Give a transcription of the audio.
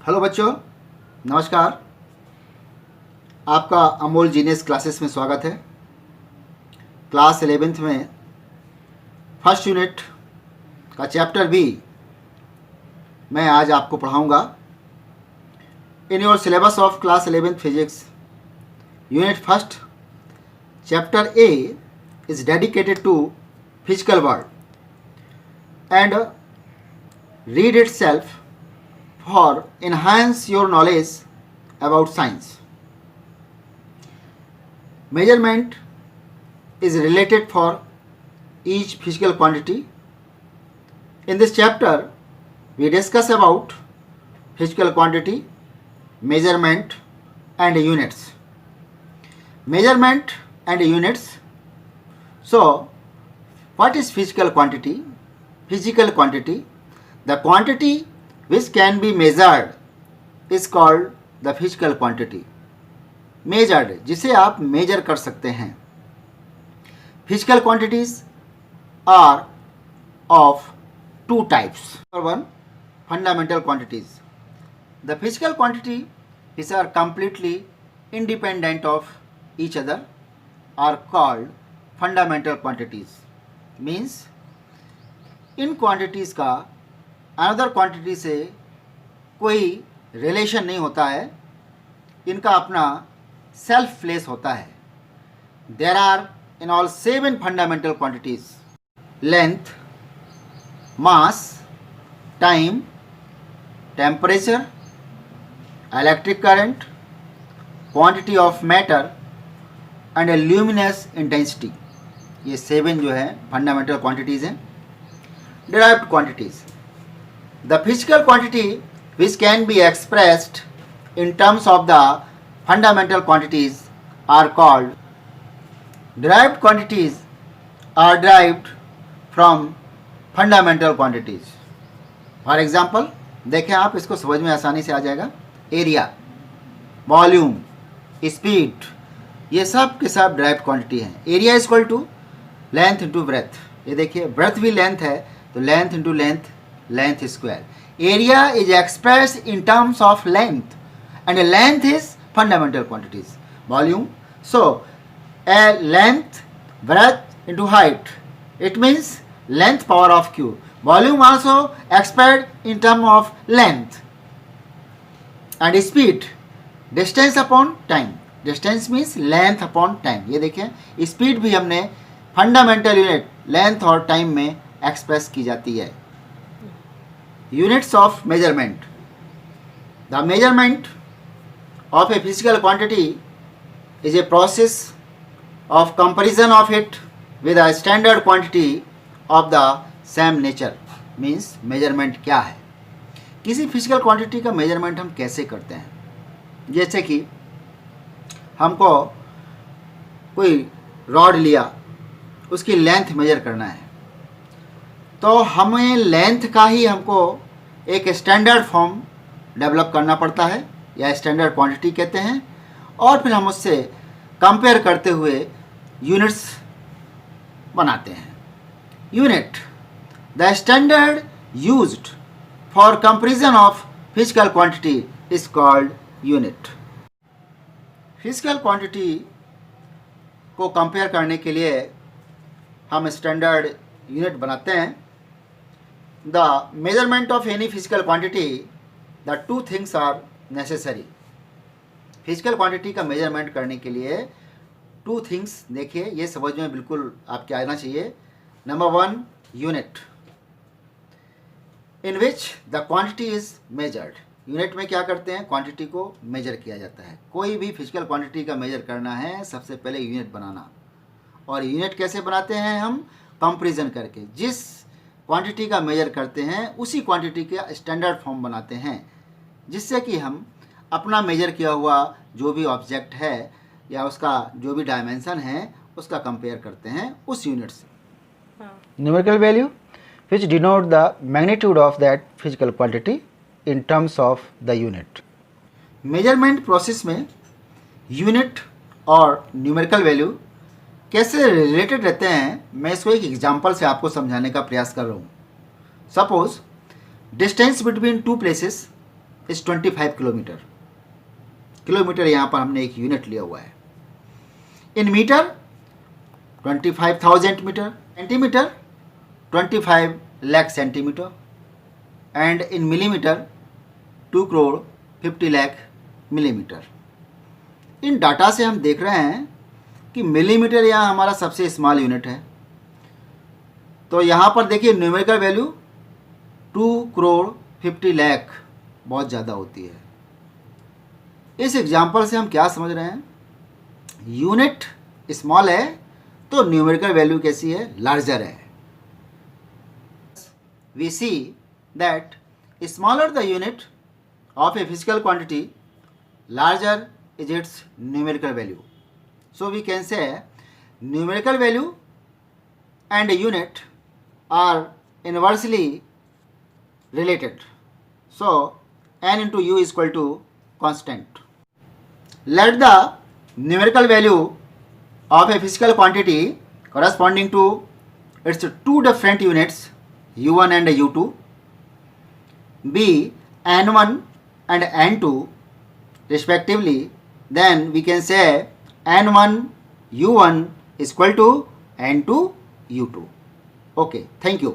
Hello बच्चों, नमस्कार। आपका अमोल जीनियस क्लासेस में स्वागत है। क्लास 11th में फर्स्ट यूनिट का चैप्टर बी मैं आज आपको पढ़ाऊंगा। In your syllabus of class 11th physics unit first chapter A is dedicated to physical world and read it self for enhance your knowledge about science. Measurement is related for each physical quantity. In this chapter, we discuss about physical quantity, measurement and units. Measurement and units. So, what is physical quantity? Physical quantity. The quantity which can be measured is called the physical quantity. Measured, जिसे आप major कर सकते हैं. Physical quantities are of two types. Number one, fundamental quantities. The physical quantity which are completely independent of each other are called fundamental quantities. Means in quantities का another quantity से कोई relation नहीं होता है, इनका अपना सेल्फ प्लेस होता है. There are in all 7 fundamental quantities: length, mass, time, temperature, electric current, quantity of matter and luminous intensity. ये 7 जो है फंडामेंटल क्वांटिटीज हैं. Derived quantities. The physical quantity which can be expressed in terms of the fundamental quantities are called derived quantities. Are derived from fundamental quantities. For example, देखें आप, इसको समझ में आसानी से आ जाएगा. एरिया, वॉल्यूम, स्पीड, ये सब के सब derived क्वांटिटी हैं. Area is equal to length into breadth. ये देखिए, ब्रेथ भी लेंथ है तो length into length, length square. Area is expressed in terms of length and length is fundamental quantities. Volume. So, a length, breadth into height. It means length power of Q. Volume also expressed in terms of length. And speed. Distance upon time. Distance means length upon time. ये देखें, speed भी हमने fundamental unit length और time में express की जाती है. Units of measurement. The measurement of a physical quantity is a process of comparison of it with a standard quantity of the same nature. Means measurement क्या है, किसी physical quantity का measurement हम कैसे करते हैं. जैसे कि हमको कोई रॉड लिया, उसकी लेंथ मेजर करना है, तो हमें लेंथ का ही हमको एक स्टैंडर्ड फॉर्म डेवलप करना पड़ता है, या स्टैंडर्ड क्वांटिटी कहते हैं, और फिर हम उससे कंपेयर करते हुए यूनिट्स बनाते हैं. Unit. The standard used for comparison of physical quantity is called unit. Physical quantity को कंपेयर करने के लिए हम स्टैंडर्ड यूनिट बनाते हैं. The measurement of any physical quantity, the two things are necessary. Physical quantity का measurement करने के लिए two things, देखिए ये समझ में बिल्कुल आपके आना चाहिए. Number 1, unit, in which the quantity is measured. Unit में क्या करते हैं, क्वांटिटी को मेजर किया जाता है. कोई भी फिजिकल क्वांटिटी का मेजर करना है, सबसे पहले यूनिट बनाना. और यूनिट कैसे बनाते हैं हम, कंपैरिजन करके. जिस क्वांटिटी का मेजर करते हैं उसी क्वांटिटी के स्टैंडर्ड फॉर्म बनाते हैं, जिससे कि हम अपना मेजर किया हुआ जो भी ऑब्जेक्ट है या उसका जो भी डायमेंशन है उसका कंपेयर करते हैं उस यूनिट से. Numerical value which denote the magnitude of that physical quantity in terms of the unit. Measurement process में यूनिट और न्यूमेरिकल वैल्यू कैसे रिलेटेड रहते हैं, मैं इसको एक एग्जांपल से आपको समझाने का प्रयास कर रहा हूँ. Suppose distance between two places is 25 kilometre. Kilometre यहाँ पर हमने एक यूनिट लिया हुआ है। In metre 25,000 metre, centimetre 25 lakh centimetre, and in millimetre 2 crore 50 lakh millimetre. इन डाटा से हम देख रहे हैं कि मिलीमीटर यहाँ हमारा सबसे स्मॉल यूनिट है। तो यहाँ पर देखिए न्यूमेरिकल वैल्यू 2 करोड़ 50 लाख बहुत ज़्यादा होती है। इस एग्जाम्पल से हम क्या समझ रहे हैं, यूनिट स्मॉल है तो न्यूमेरिकल वैल्यू कैसी है, लार्जर है। We see that smaller the unit of a physical quantity, larger is its numerical value. So we can say numerical value and a unit are inversely related. So n into u is equal to constant. Let the numerical value of a physical quantity corresponding to its two different units u1 and u2 be n1 and n2 respectively. Then we can say n1 u1 is equal to n2 u2. Okay, thank you.